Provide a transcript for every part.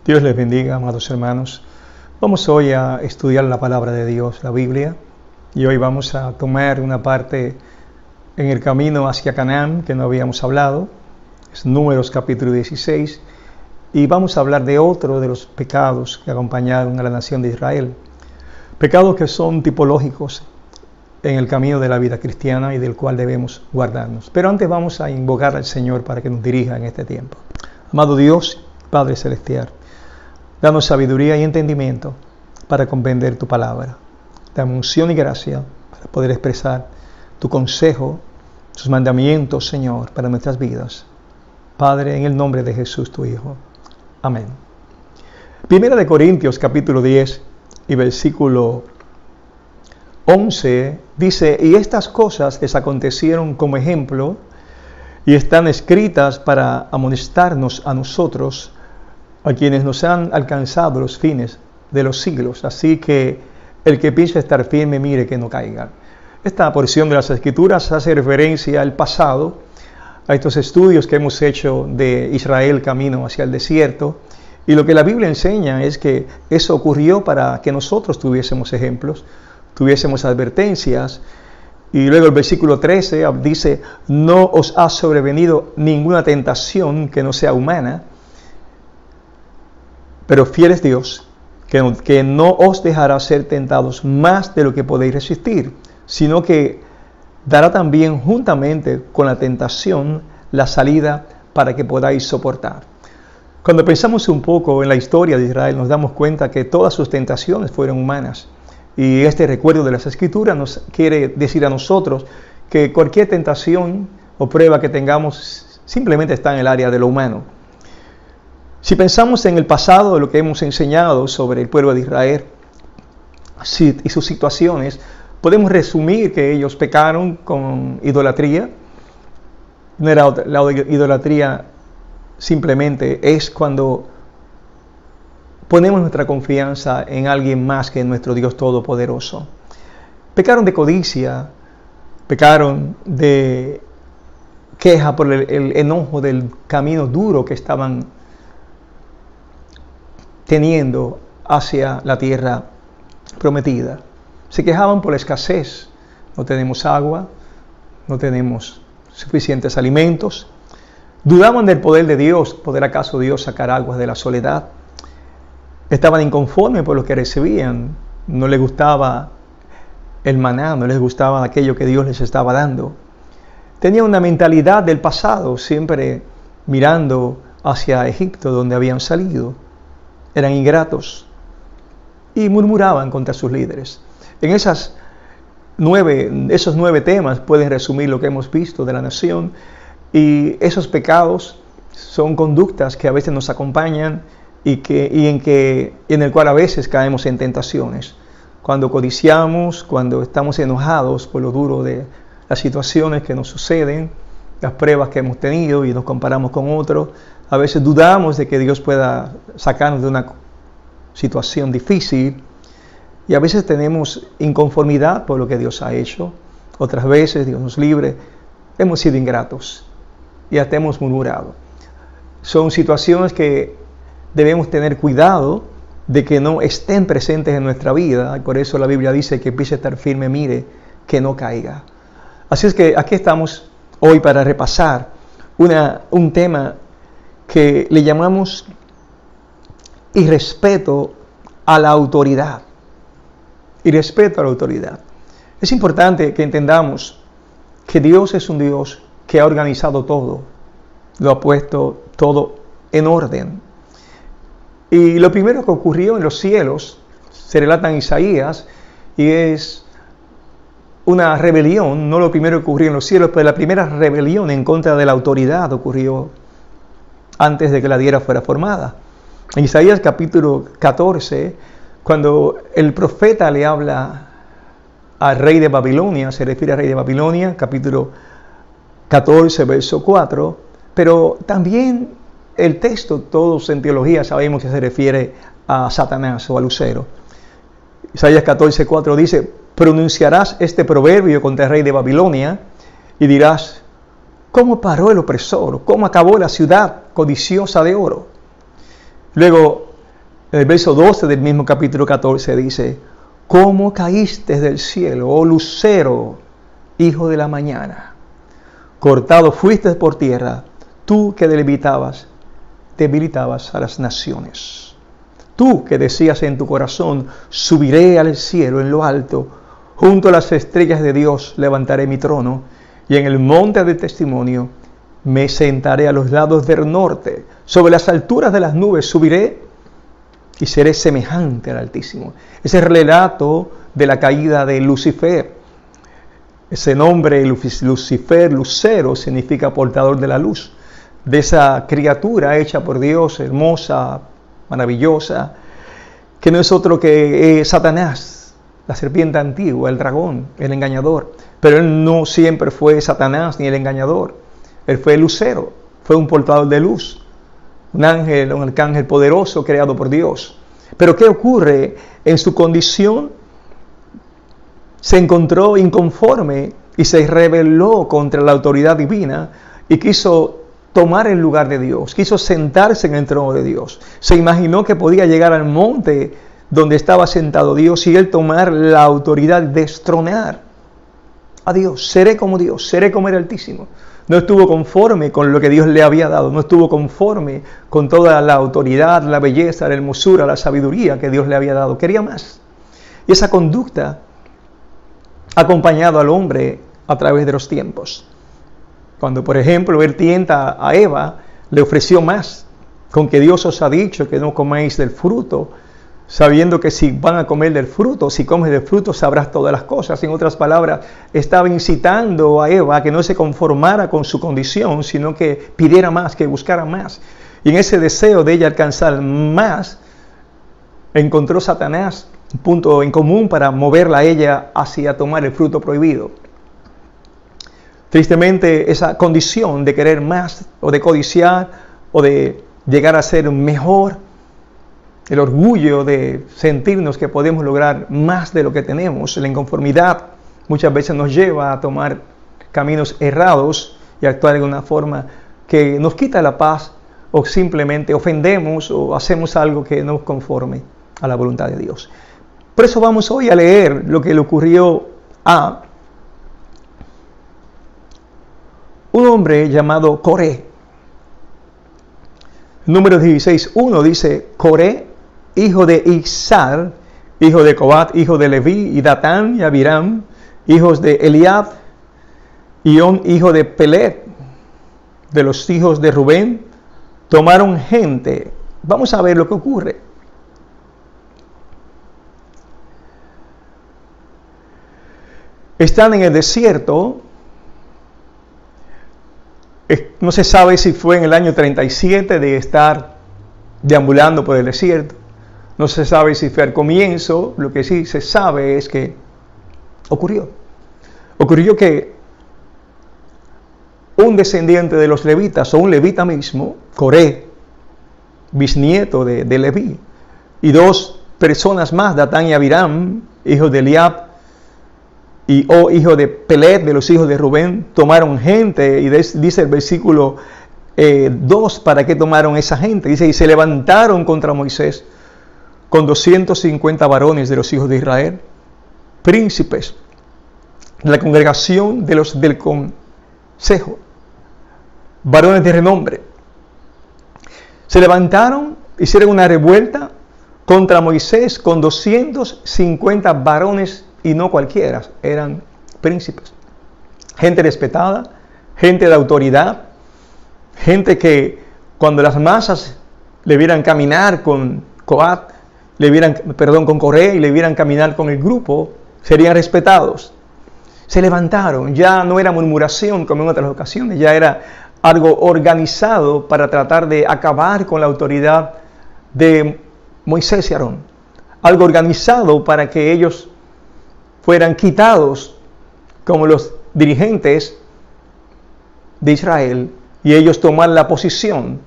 Dios les bendiga, amados hermanos. Vamos hoy a estudiar la palabra de Dios, la Biblia, y hoy vamos a tomar una parte en el camino hacia Canaán que no habíamos hablado. Es Números capítulo 16, y vamos a hablar de otro de los pecados que acompañaron a la nación de Israel. Pecados que son tipológicos en el camino de la vida cristiana y del cual debemos guardarnos. Pero antes vamos a invocar al Señor para que nos dirija en este tiempo. Amado Dios, Padre Celestial, danos sabiduría y entendimiento para comprender tu palabra. Dame unción y gracia para poder expresar tu consejo, tus mandamientos, Señor, para nuestras vidas. Padre, en el nombre de Jesús, tu Hijo. Amén. Primera de Corintios, capítulo 10 y versículo 11, dice: y estas cosas les acontecieron como ejemplo y están escritas para amonestarnos a nosotros, a quienes nos han alcanzado los fines de los siglos. Así que el que piensa estar firme, mire que no caiga. Esta porción de las Escrituras hace referencia al pasado, a estos estudios que hemos hecho de Israel camino hacia el desierto. Y lo que la Biblia enseña es que eso ocurrió para que nosotros tuviésemos ejemplos, tuviésemos advertencias. Y luego el versículo 13 dice: no os ha sobrevenido ninguna tentación que no sea humana, pero fiel es Dios, que no os dejará ser tentados más de lo que podéis resistir, sino que dará también juntamente con la tentación la salida para que podáis soportar. Cuando pensamos un poco en la historia de Israel, nos damos cuenta que todas sus tentaciones fueron humanas. Y este recuerdo de las Escrituras nos quiere decir a nosotros que cualquier tentación o prueba que tengamos simplemente está en el área de lo humano. Si pensamos en el pasado, de lo que hemos enseñado sobre el pueblo de Israel y sus situaciones, podemos resumir que ellos pecaron con idolatría. No era la idolatría, simplemente es cuando ponemos nuestra confianza en alguien más que en nuestro Dios Todopoderoso. Pecaron de codicia, pecaron de queja por el enojo del camino duro que estaban teniendo hacia la tierra prometida. Se quejaban por la escasez. No tenemos agua, no tenemos suficientes alimentos. Dudaban del poder de Dios. ¿Poder acaso Dios sacar aguas de la soledad? Estaban inconformes por lo que recibían. No les gustaba el maná, no les gustaba aquello que Dios les estaba dando. Tenían una mentalidad del pasado, siempre mirando hacia Egipto, donde habían salido. Eran ingratos y murmuraban contra sus líderes. En esos 9 temas pueden resumir lo que hemos visto de la nación, y esos pecados son conductas que a veces nos acompañan y en el cual a veces caemos en tentaciones. Cuando codiciamos, cuando estamos enojados por lo duro de las situaciones que nos suceden, las pruebas que hemos tenido y nos comparamos con otros, a veces dudamos de que Dios pueda sacarnos de una situación difícil, y a veces tenemos inconformidad por lo que Dios ha hecho. Otras veces, Dios nos libre, hemos sido ingratos y hasta hemos murmurado. Son situaciones que debemos tener cuidado de que no estén presentes en nuestra vida, y por eso la Biblia dice que empiece a estar firme, mire que no caiga. Así es que aquí estamos hoy para repasar un tema que le llamamos irrespeto a la autoridad. Irrespeto a la autoridad. Es importante que entendamos que Dios es un Dios que ha organizado todo, lo ha puesto todo en orden. Y lo primero que ocurrió en los cielos se relata en Isaías, y es una rebelión. No lo primero que ocurrió en los cielos, pero la primera rebelión en contra de la autoridad ocurrió antes de que la tierra fuera formada. En Isaías capítulo 14, cuando el profeta le habla al rey de Babilonia, se refiere al rey de Babilonia, capítulo 14, verso 4, pero también el texto, todos en teología sabemos que se refiere a Satanás o a Lucero. Isaías 14, 4 dice: pronunciarás este proverbio contra el rey de Babilonia y dirás: ¿cómo paró el opresor? ¿Cómo acabó la ciudad codiciosa de oro? Luego En el verso 12 del mismo capítulo 14 dice: ¿cómo caíste del cielo, oh lucero, hijo de la mañana? Cortado fuiste por tierra, tú que debilitabas a las naciones. Tú que decías en tu corazón: subiré al cielo en lo alto, junto a las estrellas de Dios levantaré mi trono, y en el monte del testimonio me sentaré a los lados del norte. Sobre las alturas de las nubes subiré y seré semejante al Altísimo. Ese es el relato de la caída de Lucifer. Ese nombre, Lucifer, lucero, significa portador de la luz. De esa criatura hecha por Dios, hermosa, maravillosa, que no es otro que Satanás, la serpiente antigua, el dragón, el engañador. Pero él no siempre fue Satanás ni el engañador. Él fue el lucero, fue un portador de luz. Un ángel, un arcángel poderoso creado por Dios. Pero ¿qué ocurre? En su condición se encontró inconforme y se rebeló contra la autoridad divina y quiso tomar el lugar de Dios, quiso sentarse en el trono de Dios. Se imaginó que podía llegar al monte donde estaba sentado Dios y él tomar la autoridad, destronar a Dios. Seré como Dios, seré como el Altísimo. No estuvo conforme con lo que Dios le había dado, no estuvo conforme con toda la autoridad, la belleza, la hermosura, la sabiduría que Dios le había dado. Quería más. Y esa conducta ha acompañado al hombre a través de los tiempos. Cuando, por ejemplo, él tienta a Eva, le ofreció más, con que Dios os ha dicho que no comáis del fruto, sabiendo que si van a comer del fruto, si comes del fruto sabrás todas las cosas. En otras palabras, estaba incitando a Eva a que no se conformara con su condición, sino que pidiera más, que buscara más. Y en ese deseo de ella alcanzar más, encontró Satanás un punto en común para moverla a ella hacia tomar el fruto prohibido. Tristemente, esa condición de querer más, o de codiciar, o de llegar a ser mejor, el orgullo de sentirnos que podemos lograr más de lo que tenemos, la inconformidad, muchas veces nos lleva a tomar caminos errados y actuar de una forma que nos quita la paz, o simplemente ofendemos o hacemos algo que no es conforme a la voluntad de Dios. Por eso vamos hoy a leer lo que le ocurrió a un hombre llamado Coré. Números 16:1 dice: Coré, hijo de Izar, hijo de Coat, hijo de Leví, y Datán y Abiram, hijos de Eliab, y On, hijo de Pelet, de los hijos de Rubén, tomaron gente. Vamos a ver lo que ocurre. Están en el desierto. No se sabe si fue en el año 37 de estar deambulando por el desierto. No se sabe si fue al comienzo. Lo que sí se sabe es que ocurrió que un descendiente de los levitas, o un levita mismo, Coré, bisnieto de Leví, y dos personas más, Datán y Abiram, hijos de Eliab, y hijo de Pelet, de los hijos de Rubén, tomaron gente. Y dice el versículo 2, ¿para qué tomaron esa gente? Dice: y se levantaron contra Moisés con 250 varones de los hijos de Israel, príncipes de la congregación del consejo, varones de renombre. Se levantaron, hicieron una revuelta contra Moisés con 250 varones, y no cualquiera, eran príncipes, gente respetada, gente de autoridad, gente que cuando las masas le vieran caminar con Coat, con Coré, y le vieran caminar con el grupo, serían respetados. Se levantaron, ya no era murmuración como en otras ocasiones, ya era algo organizado para tratar de acabar con la autoridad de Moisés y Aarón. Algo organizado para que ellos fueran quitados como los dirigentes de Israel y ellos tomar la posición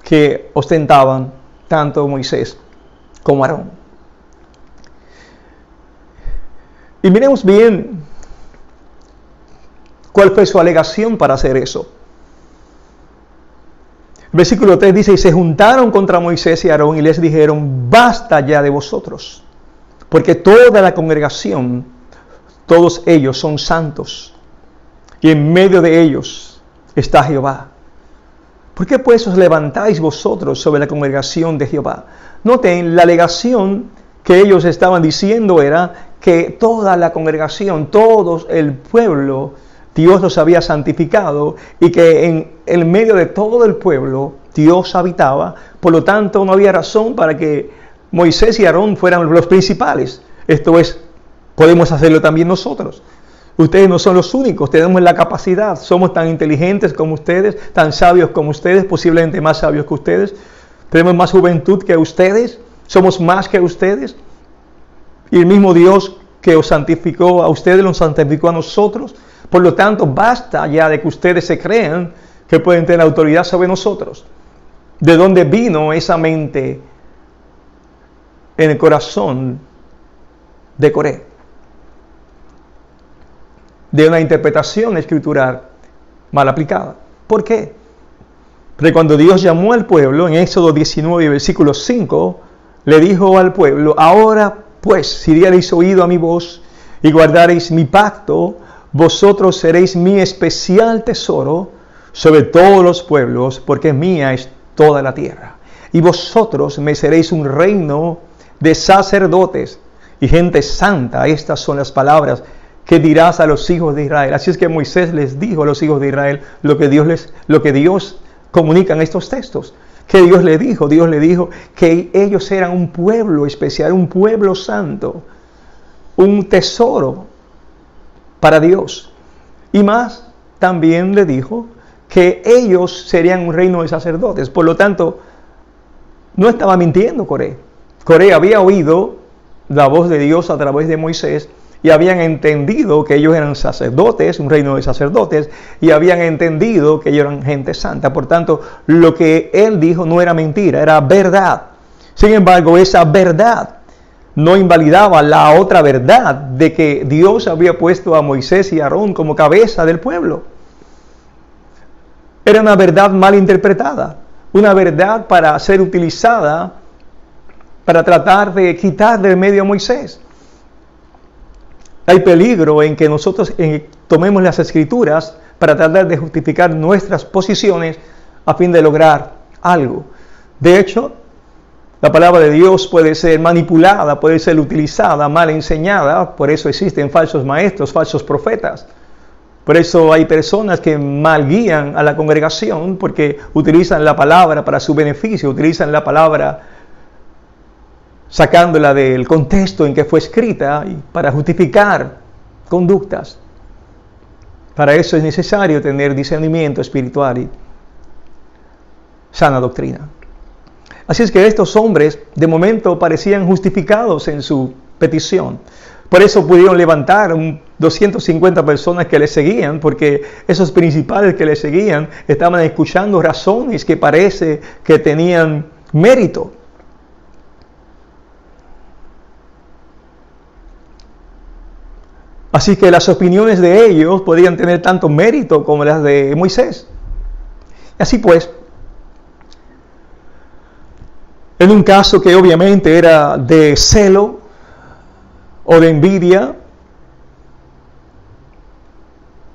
que ostentaban tanto Moisés como Aarón. Y miremos bien cuál fue su alegación para hacer eso. Versículo 3 dice, y se juntaron contra Moisés y Aarón y les dijeron, basta ya de vosotros, porque toda la congregación, todos ellos son santos, y en medio de ellos está Jehová. ¿Por qué pues os levantáis vosotros sobre la congregación de Jehová? Noten, la alegación que ellos estaban diciendo era que toda la congregación, todo el pueblo, Dios los había santificado y que en el medio de todo el pueblo Dios habitaba. Por lo tanto, no había razón para que Moisés y Aarón fueran los principales. Esto es, podemos hacerlo también nosotros. Ustedes no son los únicos, tenemos la capacidad, somos tan inteligentes como ustedes, tan sabios como ustedes, posiblemente más sabios que ustedes. Tenemos más juventud que ustedes, somos más que ustedes. Y el mismo Dios que os santificó a ustedes, los santificó a nosotros. Por lo tanto, basta ya de que ustedes se crean que pueden tener autoridad sobre nosotros. ¿De dónde vino esa mente en el corazón de Coré? De una interpretación escritural mal aplicada. ¿Por qué? Porque cuando Dios llamó al pueblo, en Éxodo 19, versículo 5, le dijo al pueblo, ahora pues, si diereis oído a mi voz y guardareis mi pacto, vosotros seréis mi especial tesoro sobre todos los pueblos, porque mía es toda la tierra. Y vosotros me seréis un reino de sacerdotes y gente santa. Estas son las palabras que dirás a los hijos de Israel. Así es que Moisés les dijo a los hijos de Israel lo que Dios comunica en estos textos. Que Dios le dijo que ellos eran un pueblo especial, un pueblo santo, un tesoro para Dios. Y más, también le dijo que ellos serían un reino de sacerdotes. Por lo tanto, no estaba mintiendo Coré. Coré había oído la voz de Dios a través de Moisés y habían entendido que ellos eran sacerdotes, un reino de sacerdotes, y habían entendido que ellos eran gente santa. Por tanto, lo que él dijo no era mentira, era verdad. Sin embargo, esa verdad no invalidaba la otra verdad de que Dios había puesto a Moisés y a Aarón como cabeza del pueblo. Era una verdad mal interpretada, una verdad para ser utilizada para tratar de quitar del medio a Moisés. Hay peligro en que nosotros tomemos las escrituras para tratar de justificar nuestras posiciones a fin de lograr algo. De hecho, la palabra de Dios puede ser manipulada, puede ser utilizada, mal enseñada. Por eso existen falsos maestros, falsos profetas. Por eso hay personas que mal guían a la congregación porque utilizan la palabra para su beneficio, utilizan la palabra sacándola del contexto en que fue escrita y para justificar conductas. Para eso es necesario tener discernimiento espiritual y sana doctrina. Así es que estos hombres de momento parecían justificados en su petición. Por eso pudieron levantar 250 personas que les seguían, porque esos principales que les seguían estaban escuchando razones que parece que tenían mérito. Así que las opiniones de ellos podían tener tanto mérito como las de Moisés. Y así pues, en un caso que obviamente era de celo o de envidia,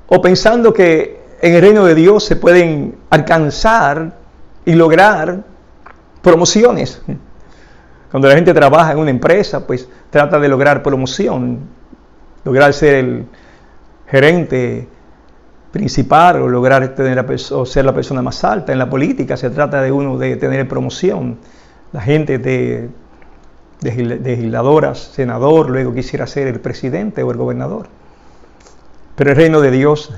o pensando que en el reino de Dios se pueden alcanzar y lograr promociones. Cuando la gente trabaja en una empresa, pues trata de lograr promoción, lograr ser el gerente principal o lograr o ser la persona más alta. En la política se trata de uno de tener promoción. La gente de legisladoras, senador, luego quisiera ser el presidente o el gobernador. Pero el reino de Dios,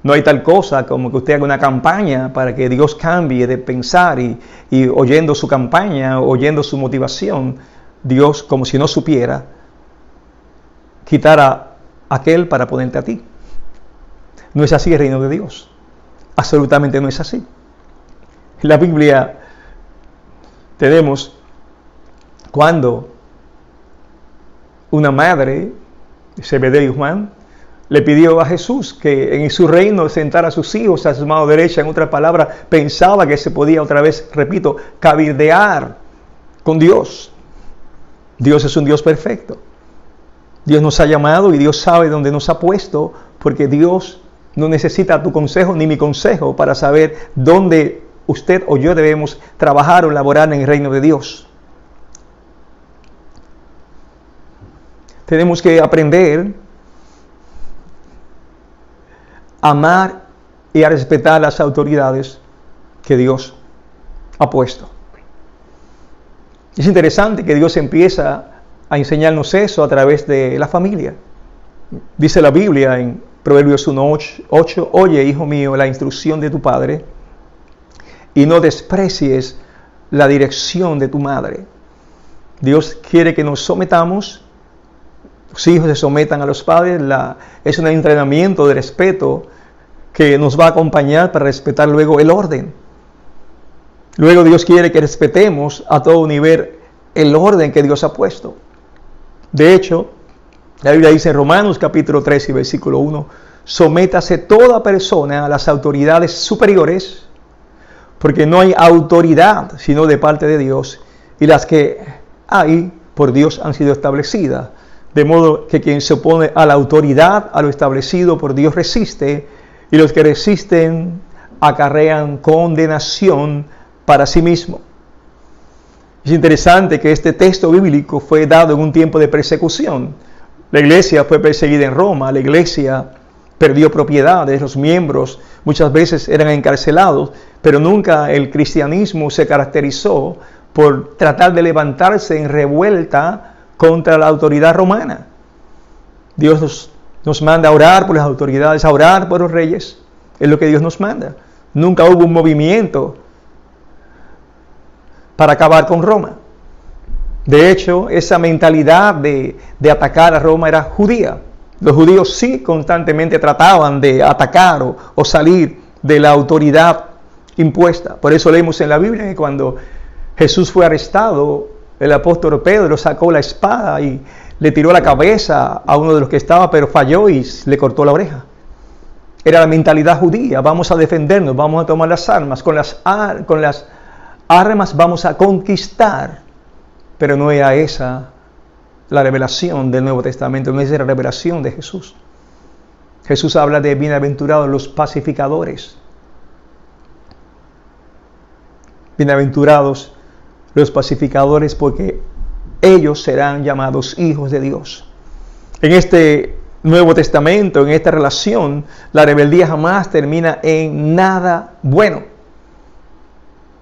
no hay tal cosa como que usted haga una campaña para que Dios cambie de pensar y oyendo su campaña, oyendo su motivación, Dios, como si no supiera, quitar a aquel para ponerte a ti. No es así el reino de Dios. Absolutamente no es así. En la Biblia tenemos cuando una madre, Zebedeo y Juan, Le pidió a Jesús que en su reino sentara a sus hijos a su mano derecha. En otras palabras, pensaba que se podía otra vez, repito, cabildear con Dios. Dios es un Dios perfecto. Dios nos ha llamado y Dios sabe dónde nos ha puesto, porque Dios no necesita tu consejo ni mi consejo para saber dónde usted o yo debemos trabajar o laborar en el reino de Dios. Tenemos que aprender a amar y a respetar las autoridades que Dios ha puesto. Es interesante que Dios empieza a enseñarnos eso a través de la familia. Dice la Biblia en Proverbios 1:8, oye, hijo mío, la instrucción de tu padre y no desprecies la dirección de tu madre. Dios quiere que nos sometamos. Los hijos se sometan a los padres. Es un entrenamiento de respeto que nos va a acompañar para respetar luego el orden. Luego Dios quiere que respetemos a todo nivel el orden que Dios ha puesto. De hecho, la Biblia dice en Romanos capítulo 3 y versículo 1, sométase toda persona a las autoridades superiores, porque no hay autoridad sino de parte de Dios, y las que hay por Dios han sido establecidas. De modo que quien se opone a la autoridad, a lo establecido por Dios, resiste, y los que resisten acarrean condenación para sí mismo. Es interesante que este texto bíblico fue dado en un tiempo de persecución. La iglesia fue perseguida en Roma, la iglesia perdió propiedades, los miembros muchas veces eran encarcelados, pero nunca el cristianismo se caracterizó por tratar de levantarse en revuelta contra la autoridad romana. Dios nos manda a orar por las autoridades, a orar por los reyes, es lo que Dios nos manda. Nunca hubo un movimiento para acabar con Roma. De hecho, esa mentalidad de atacar a Roma era judía. Los judíos sí constantemente trataban de atacar o salir de la autoridad impuesta. Por eso leemos en la Biblia que cuando Jesús fue arrestado, el apóstol Pedro sacó la espada y le tiró la cabeza a uno de los que estaba, pero falló y le cortó la oreja. Era la mentalidad judía: vamos a defendernos, vamos a tomar las armas, con las armas vamos a conquistar. Pero no era esa la revelación del Nuevo Testamento, no es la revelación de Jesús. Jesús habla de bienaventurados los pacificadores. Bienaventurados los pacificadores, porque ellos serán llamados hijos de Dios. En este Nuevo Testamento, en esta relación, la rebeldía jamás termina en nada bueno.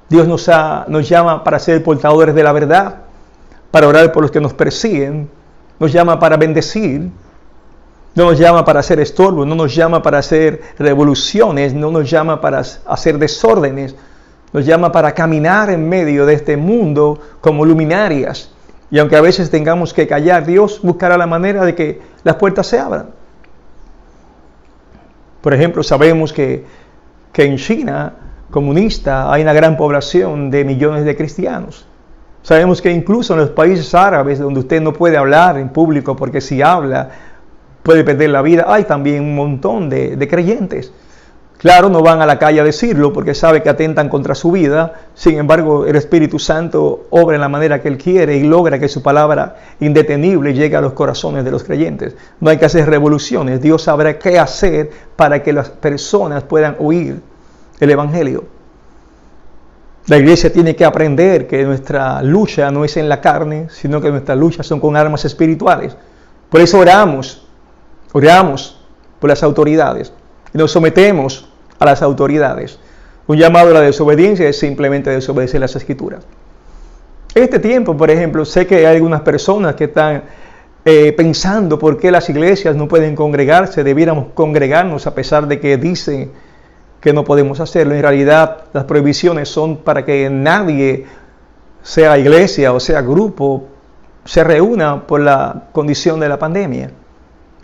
Dios nos llama para ser portadores de la verdad, para orar por los que nos persiguen, nos llama para bendecir, no nos llama para hacer estorbo, no nos llama para hacer revoluciones, no nos llama para hacer desórdenes, nos llama para caminar en medio de este mundo como luminarias. Y aunque a veces tengamos que callar, Dios buscará la manera de que las puertas se abran. Por ejemplo, sabemos que en China comunista hay una gran población de millones de cristianos. Sabemos que incluso en los países árabes, donde usted no puede hablar en público porque si habla puede perder la vida, hay también un montón de creyentes. Claro, no van a la calle a decirlo porque sabe que atentan contra su vida. Sin embargo, el Espíritu Santo obra en la manera que Él quiere y logra que su palabra indetenible llegue a los corazones de los creyentes. No hay que hacer revoluciones. Dios sabrá qué hacer para que las personas puedan oír el Evangelio. La iglesia tiene que aprender que nuestra lucha no es en la carne, sino que nuestras luchas son con armas espirituales. Por eso oramos por las autoridades y nos sometemos a las autoridades. Un llamado a la desobediencia es simplemente desobedecer las Escrituras. En este tiempo, por ejemplo, sé que hay algunas personas que están pensando por qué las iglesias no pueden congregarse, debiéramos congregarnos a pesar de que dicen que no podemos hacerlo. En realidad, las prohibiciones son para que nadie, sea iglesia o sea grupo, se reúna por la condición de la pandemia.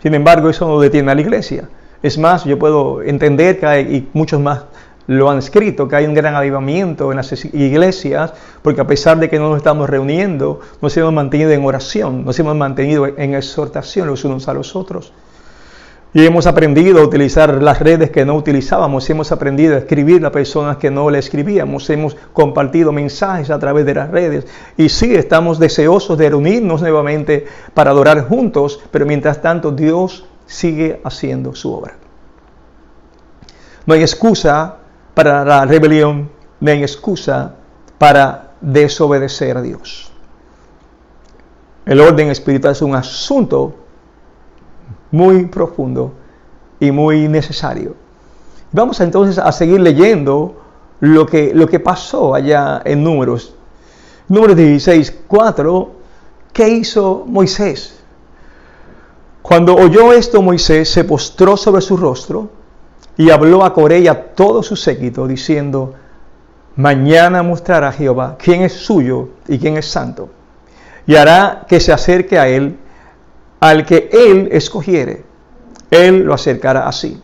Sin embargo, eso no detiene a la iglesia. Es más, yo puedo entender que hay, y muchos más lo han escrito, que hay un gran avivamiento en las iglesias, porque a pesar de que no nos estamos reuniendo, nos hemos mantenido en oración, nos hemos mantenido en exhortación los unos a los otros. Y hemos aprendido a utilizar las redes que no utilizábamos, hemos aprendido a escribir a personas que no le escribíamos, hemos compartido mensajes a través de las redes. Y sí, estamos deseosos de reunirnos nuevamente para adorar juntos, pero mientras tanto Dios sigue haciendo su obra. No hay excusa para la rebelión, no hay excusa para desobedecer a Dios. El orden espiritual es un asunto muy profundo y muy necesario. Vamos entonces a seguir leyendo lo que pasó allá en Números. Números 16:4. ¿Qué hizo Moisés? Cuando oyó esto, Moisés se postró sobre su rostro y habló a Coré y a todo su séquito, diciendo: mañana mostrará Jehová quién es suyo y quién es santo, y hará que se acerque a él al que él escogiere, él lo acercará así.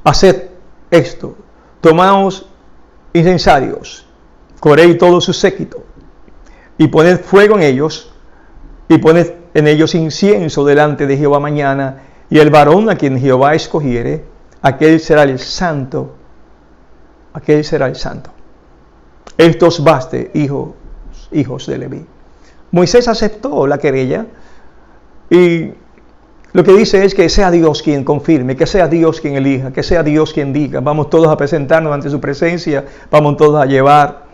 Haced esto, tomaos incensarios, Coré y todo su séquito, y poned fuego en ellos, y poned en ellos incienso delante de Jehová mañana, y el varón a quien Jehová escogiere, aquel será el santo, aquel será el santo. Esto os baste, hijos de Leví. Moisés aceptó la querella, y lo que dice es que sea Dios quien confirme, que sea Dios quien elija, que sea Dios quien diga. Vamos todos a presentarnos ante su presencia, vamos todos a llevar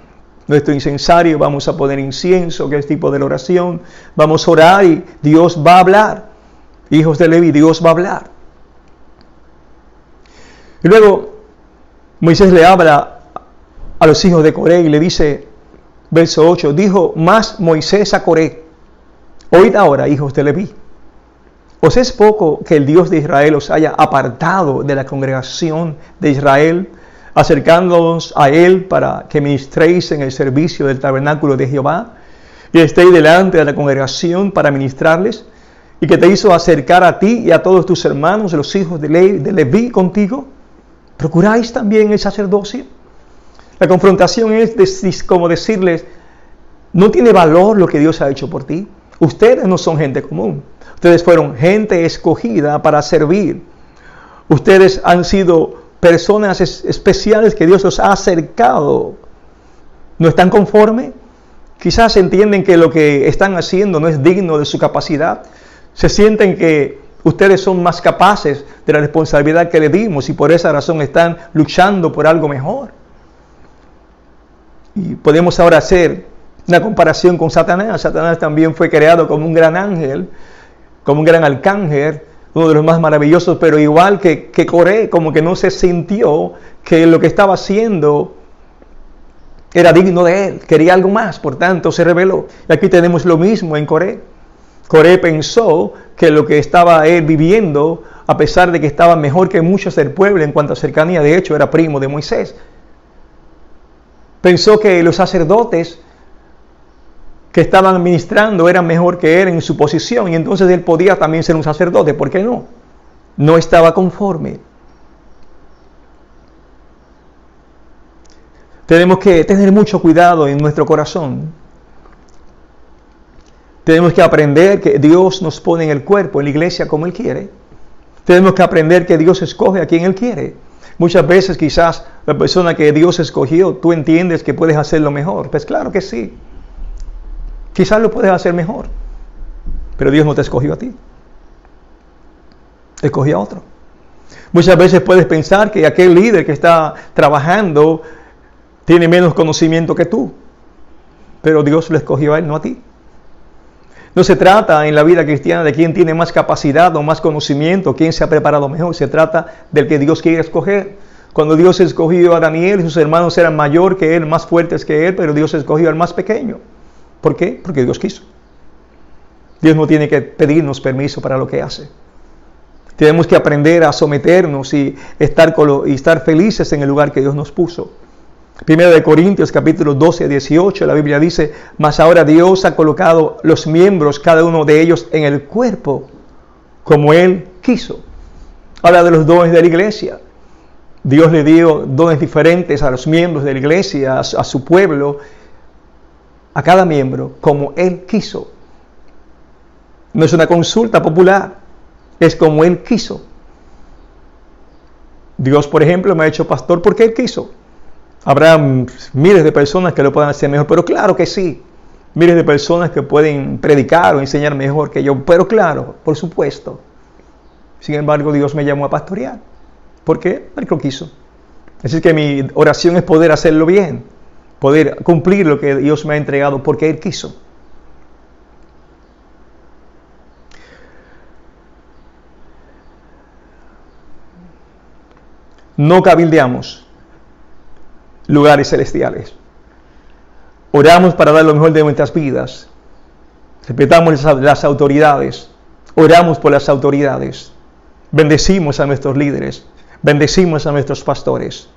nuestro incensario, vamos a poner incienso, que es tipo de oración, vamos a orar y Dios va a hablar. Hijos de Leví, Dios va a hablar. Y luego Moisés le habla a los hijos de Coré y le dice, verso 8, dijo más Moisés a Coré: oíd ahora, hijos de Leví, ¿os es poco que el Dios de Israel os haya apartado de la congregación de Israel, acercándoos a él para que ministréis en el servicio del tabernáculo de Jehová, y estéis delante de la congregación para ministrarles, y que te hizo acercar a ti y a todos tus hermanos, los hijos de Leví contigo? ¿Procuráis también el sacerdocio? La confrontación es como decirles: no tiene valor lo que Dios ha hecho por ti. Ustedes no son gente común. Ustedes fueron gente escogida para servir. Ustedes han sido personas especiales que Dios los ha acercado. ¿No están conformes? Quizás entienden que lo que están haciendo no es digno de su capacidad. Se sienten que ustedes son más capaces de la responsabilidad que le dimos y por esa razón están luchando por algo mejor. Y podemos ahora hacer una comparación con Satanás. Satanás también fue creado como un gran ángel, como un gran arcángel, uno de los más maravillosos, pero igual que Coré, como que no se sintió que lo que estaba haciendo era digno de él, quería algo más, por tanto se rebeló. Y aquí tenemos lo mismo en Coré. Coré pensó que lo que estaba él viviendo, a pesar de que estaba mejor que muchos del pueblo en cuanto a cercanía, de hecho era primo de Moisés. Pensó que los sacerdotes que estaban ministrando eran mejor que él en su posición, y entonces él podía también ser un sacerdote. ¿Por qué no? No estaba conforme. Tenemos que tener mucho cuidado en nuestro corazón. Tenemos que aprender que Dios nos pone en el cuerpo, en la iglesia, como Él quiere. Tenemos que aprender que Dios escoge a quien Él quiere. Muchas veces quizás la persona que Dios escogió, tú entiendes que puedes hacerlo mejor. Pues claro que sí. Quizás lo puedes hacer mejor, pero Dios no te escogió a ti. Escogió a otro. Muchas veces puedes pensar que aquel líder que está trabajando tiene menos conocimiento que tú, pero Dios lo escogió a él, no a ti. No se trata en la vida cristiana de quién tiene más capacidad o más conocimiento, quién se ha preparado mejor. Se trata del que Dios quiere escoger. Cuando Dios escogió a Daniel, sus hermanos eran mayor que él, más fuertes que él, pero Dios escogió al más pequeño. ¿Por qué? Porque Dios quiso. Dios no tiene que pedirnos permiso para lo que hace. Tenemos que aprender a someternos y estar felices en el lugar que Dios nos puso. 1 Corintios capítulo 12 a 18, la Biblia dice: mas ahora Dios ha colocado los miembros, cada uno de ellos, en el cuerpo, como Él quiso. Habla de los dones de la iglesia. Dios le dio dones diferentes a los miembros de la iglesia, a su pueblo, a cada miembro, como Él quiso. No es una consulta popular. es como Él quiso. Dios, por ejemplo, me ha hecho pastor porque Él quiso. Habrá miles de personas que lo puedan hacer mejor, pero claro que sí. Miles de personas que pueden predicar o enseñar mejor que yo, pero claro, por supuesto. Sin embargo, Dios me llamó a pastorear. ¿Por qué? Porque lo quiso. Así que mi oración es poder hacerlo bien, poder cumplir lo que Dios me ha entregado porque Él quiso. No cabildeamos lugares celestiales. Oramos para dar lo mejor de nuestras vidas. Respetamos las autoridades. Oramos por las autoridades. Bendecimos a nuestros líderes. Bendecimos a nuestros pastores.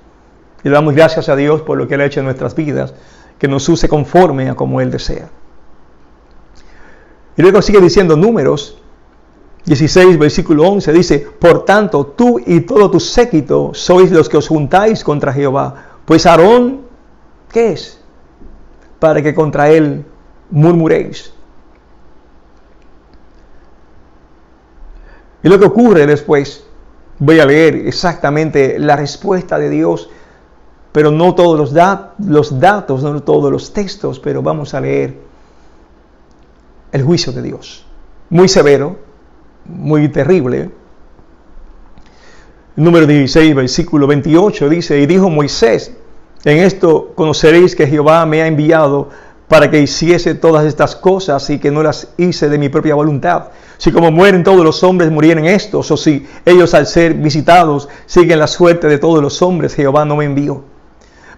Y le damos gracias a Dios por lo que Él ha hecho en nuestras vidas. Que nos use conforme a como Él desea. Y luego sigue diciendo Números 16, versículo 11. Dice: por tanto, tú y todo tu séquito sois los que os juntáis contra Jehová. Pues Aarón, ¿qué es? Para que contra él murmuréis. Y lo que ocurre después, voy a leer exactamente la respuesta de Dios, pero no todos los datos, no todos los textos, pero vamos a leer el juicio de Dios. Muy severo, muy terrible. Número 16, versículo 28 dice: y dijo Moisés: en esto conoceréis que Jehová me ha enviado para que hiciese todas estas cosas y que no las hice de mi propia voluntad. Si como mueren todos los hombres murieren estos, o si ellos al ser visitados siguen la suerte de todos los hombres, Jehová no me envió.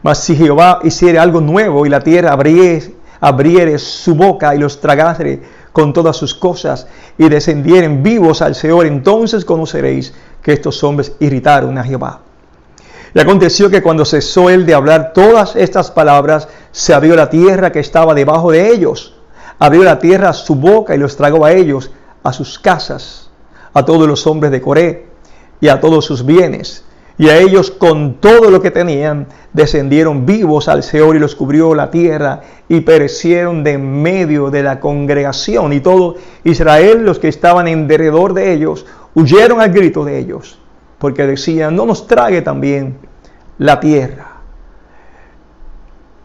Mas si Jehová hiciere algo nuevo y la tierra abriere su boca y los tragare con todas sus cosas y descendieren vivos al Seol, entonces conoceréis que estos hombres irritaron a Jehová. Y aconteció que cuando cesó él de hablar todas estas palabras, se abrió la tierra que estaba debajo de ellos. Abrió la tierra su boca y los tragó a ellos, a sus casas, a todos los hombres de Coré y a todos sus bienes. Y a ellos con todo lo que tenían, descendieron vivos al Seol y los cubrió la tierra y perecieron de en medio de la congregación. Y todo Israel, los que estaban en derredor de ellos, huyeron al grito de ellos, porque decían: no nos trague también la tierra.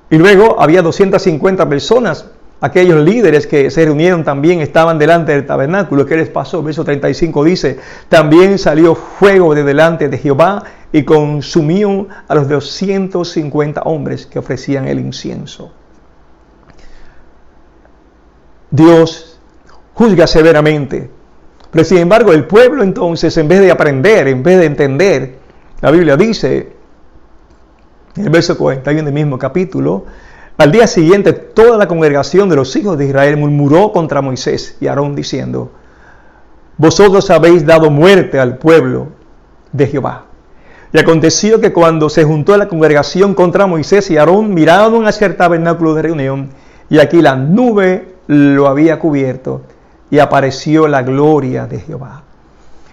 Y luego había 250 personas, aquellos líderes que se reunieron también estaban delante del tabernáculo. ¿Qué les pasó? Verso 35 dice: también salió fuego de delante de Jehová y consumió a los 250 hombres que ofrecían el incienso. Dios juzga severamente. Pero sin embargo, el pueblo entonces, en vez de aprender, en vez de entender, la Biblia dice, en el verso 41 del mismo capítulo: al día siguiente toda la congregación de los hijos de Israel murmuró contra Moisés y Aarón diciendo: vosotros habéis dado muerte al pueblo de Jehová. Y aconteció que cuando se juntó la congregación contra Moisés y Aarón, miraron hacia el tabernáculo de reunión, y aquí la nube lo había cubierto, y apareció la gloria de Jehová.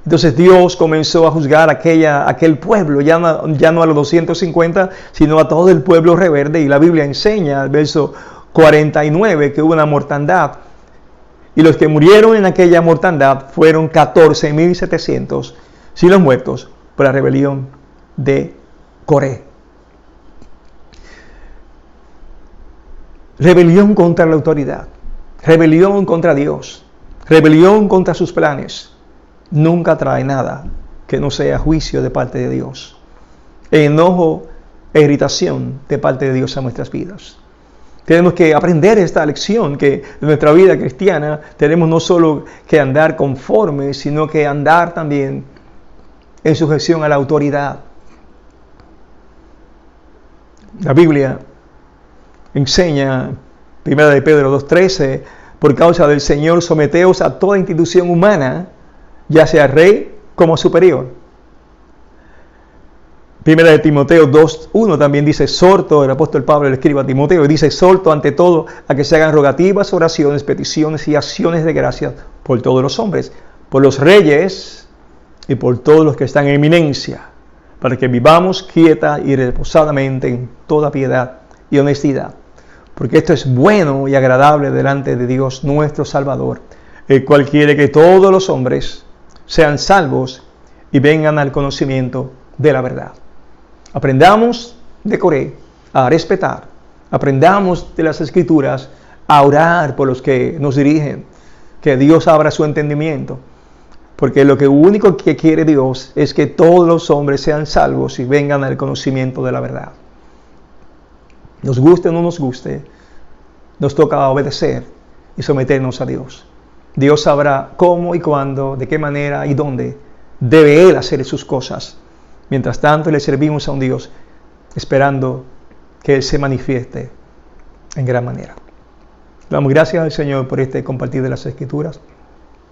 Entonces Dios comenzó a juzgar aquel pueblo, ya no a los 250, sino a todo el pueblo rebelde. Y la Biblia enseña, el verso 49, que hubo una mortandad. Y los que murieron en aquella mortandad fueron 14,700, sin los muertos, por la rebelión de Coré. Rebelión contra la autoridad, rebelión contra Dios, rebelión contra sus planes, nunca trae nada que no sea juicio de parte de Dios, enojo e irritación de parte de Dios a nuestras vidas. Tenemos que aprender esta lección, que en nuestra vida cristiana tenemos no solo que andar conforme, sino que andar también en sujeción a la autoridad. La Biblia enseña, 1 de Pedro 2:13, por causa del Señor someteos a toda institución humana, ya sea rey como superior. 1 de Timoteo 2:1 también dice: exhorto, el apóstol Pablo le escribe a Timoteo y dice: exhorto ante todo a que se hagan rogativas, oraciones, peticiones y acciones de gracias por todos los hombres, por los reyes y por todos los que están en eminencia, para que vivamos quieta y reposadamente en toda piedad y honestidad, porque esto es bueno y agradable delante de Dios nuestro Salvador, el cual quiere que todos los hombres sean salvos y vengan al conocimiento de la verdad. Aprendamos de Coré a respetar, aprendamos de las Escrituras a orar por los que nos dirigen, que Dios abra su entendimiento, porque lo único que quiere Dios es que todos los hombres sean salvos y vengan al conocimiento de la verdad. Nos guste o no nos guste, nos toca obedecer y someternos a Dios. Dios sabrá cómo y cuándo, de qué manera y dónde debe Él hacer sus cosas. Mientras tanto, le servimos a un Dios esperando que Él se manifieste en gran manera. Damos gracias al Señor por este compartir de las Escrituras,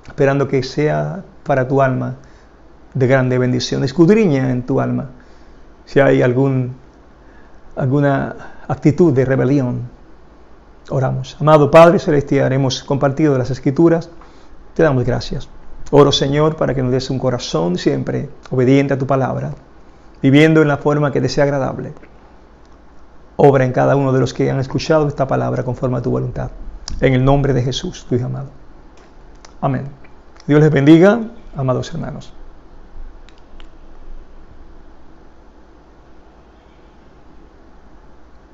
esperando que sea para tu alma de grande bendición. Escudriña en tu alma si hay alguna actitud de rebelión. Oramos. Amado Padre Celestial, hemos compartido las Escrituras, te damos gracias. Oro, Señor, para que nos des un corazón siempre obediente a tu palabra, viviendo en la forma que te sea agradable. Obra en cada uno de los que han escuchado esta palabra conforme a tu voluntad. En el nombre de Jesús, tu Hijo amado. Amén. Dios les bendiga, amados hermanos.